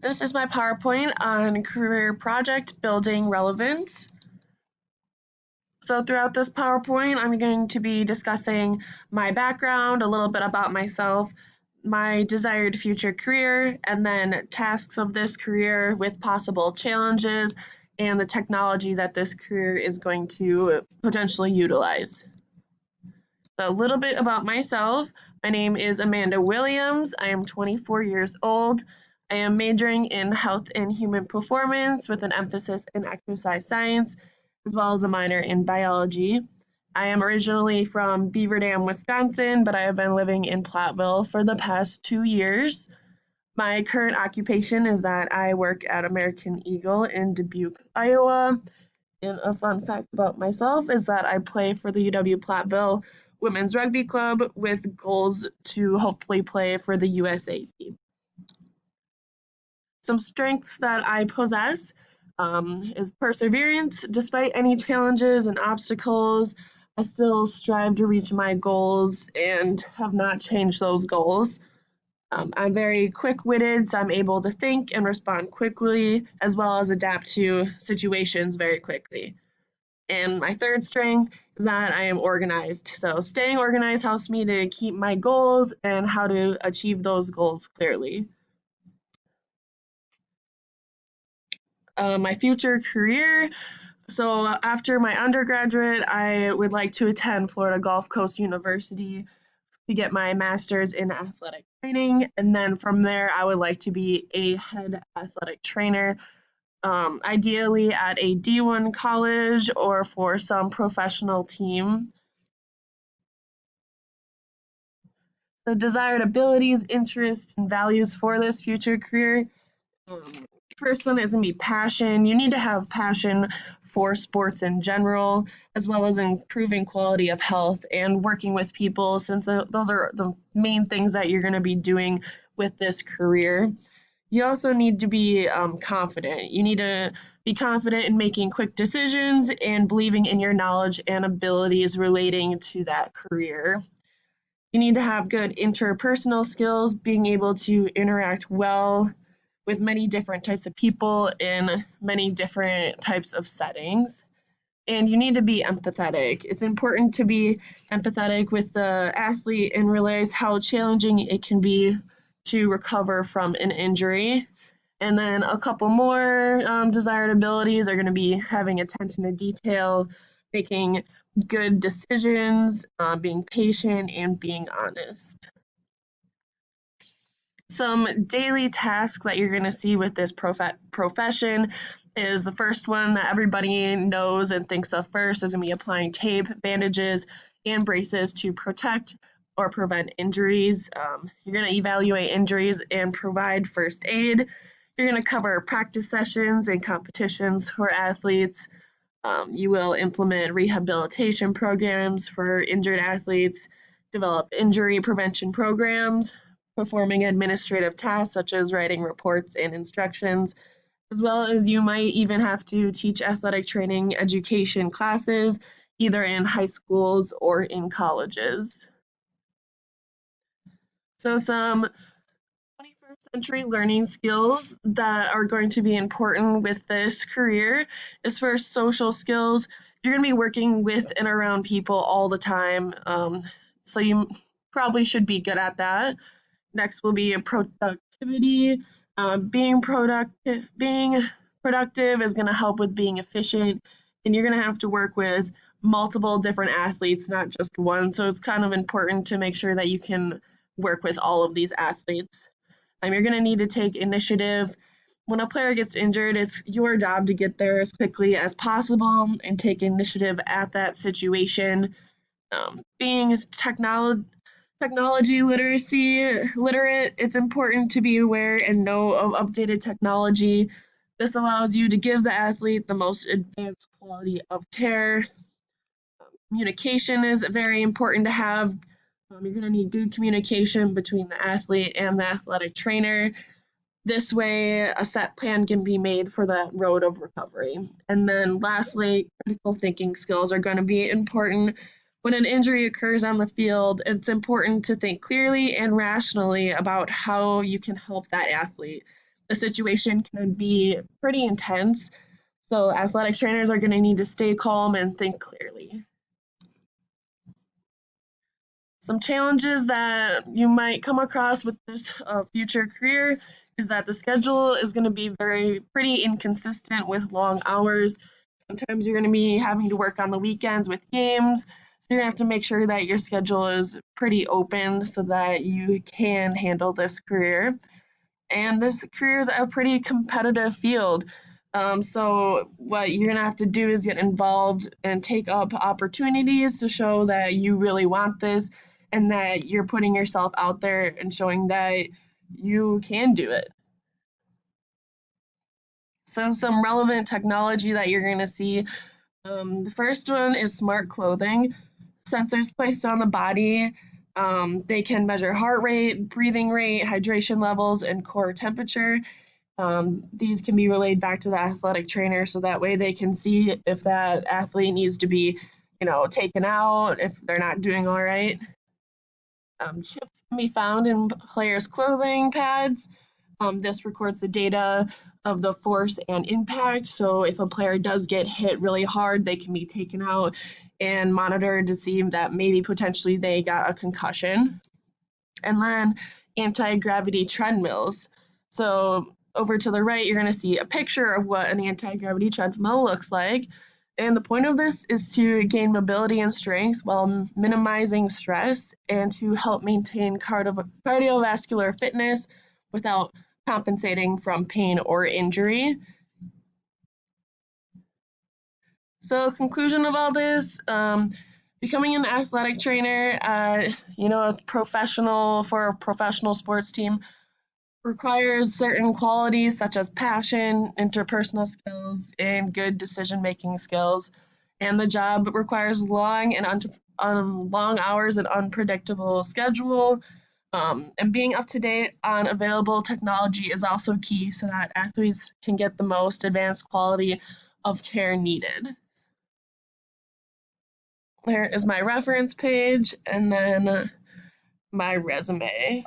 This is my PowerPoint on career project building relevance. So throughout this PowerPoint, I'm going to be discussing my background, a little bit about myself, my desired future career, and then tasks of this career with possible challenges and the technology that this career is going to potentially utilize. So a little bit about myself. My name is Amanda Williams. I am 24 years old. I am majoring in health and human performance with an emphasis in exercise science, as well as a minor in biology. I am originally from Beaver Dam, Wisconsin, but I have been living in Platteville for the past 2 years. My current occupation is that I work at American Eagle in Dubuque, Iowa. And a fun fact about myself is that I play for the UW Platteville Women's Rugby Club with goals to hopefully play for the USA team. Some strengths that I possess is perseverance. Despite any challenges and obstacles, I still strive to reach my goals and have not changed those goals. I'm very quick witted, so I'm able to think and respond quickly, as well as adapt to situations very quickly. And my third strength is that I am organized. So staying organized helps me to keep my goals and how to achieve those goals clearly. My future career. So after my undergraduate, I would like to attend Florida Gulf Coast University to get my master's in athletic training. And then from there, I would like to be a head athletic trainer, ideally at a D1 college or for some professional team. So desired abilities, interests, and values for this future career. Um, First one is going to be passion. You need to have passion for sports in general, as well as improving quality of health and working with people, since those are the main things that you're going to be doing with this career. You also need to be confident. You need to be confident in making quick decisions and believing in your knowledge and abilities relating to that career. You need to have good interpersonal skills, being able to interact well with many different types of people in many different types of settings. And you need to be empathetic. It's important to be empathetic with the athlete and realize how challenging it can be to recover from an injury. And then a couple more desired abilities are going to be having attention to detail, making good decisions, being patient, and being honest. Some daily tasks that you're going to see with this profession is the first one that everybody knows and thinks of first is going to be applying tape, bandages, and braces to protect or prevent injuries. You're going to evaluate injuries and provide first aid. You're going to cover practice sessions and competitions for athletes. You will implement rehabilitation programs for injured athletes, develop injury prevention programs, performing administrative tasks such as writing reports and instructions, as well as you might even have to teach athletic training education classes, either in high schools or in colleges. So some 21st century learning skills that are going to be important with this career is first social skills. You're going to be working with and around people all the time, so you probably should be good at that. Next will be a productivity. Being productive is going to help with being efficient, and you're going to have to work with multiple different athletes, not just one. So it's kind of important to make sure that you can work with all of these athletes. You're going to need to take initiative. When a player gets injured, it's your job to get there as quickly as possible and take initiative at that situation. Being technology literacy literate, it's important to be aware and know of updated technology. This allows you to give the athlete the most advanced quality of care. Communication is very important to have. You're going to need good communication between the athlete and the athletic trainer. This way, a set plan can be made for the road of recovery. And then lastly, critical thinking skills are going to be important. When an injury occurs on the field, it's important to think clearly and rationally about how you can help that athlete. the situation can be pretty intense. So athletic trainers are going to need to stay calm and think clearly. Some challenges that you might come across with this future career is that the schedule is going to be pretty inconsistent with long hours. Sometimes you're going to be having to work on the weekends with games. So you're going to have to make sure that your schedule is pretty open so that you can handle this career. And this career is a pretty competitive field. So what you're gonna have to do is get involved and take up opportunities to show that you really want this and that you're putting yourself out there and showing that you can do it. So some relevant technology that you're gonna see. The first one is smart clothing. Sensors placed on the body. They can measure heart rate, breathing rate, hydration levels, and core temperature. These can be relayed back to the athletic trainer so that way they can see if that athlete needs to be, taken out, if they're not doing all right. Chips can be found in players' clothing pads. This records the data of the force and impact. So if a player does get hit really hard, they can be taken out and monitored to see that maybe potentially they got a concussion. And then anti-gravity treadmills. So over to the right, you're going to see a picture of what an anti-gravity treadmill looks like. And the point of this is to gain mobility and strength while minimizing stress and to help maintain cardiovascular fitness without compensating from pain or injury. So, conclusion of all this, becoming an athletic trainer, a professional for a professional sports team requires certain qualities such as passion, interpersonal skills, and good decision-making skills. And the job requires long hours and unpredictable schedule. And being up to date on available technology is also key so that athletes can get the most advanced quality of care needed. There is my reference page and then my resume.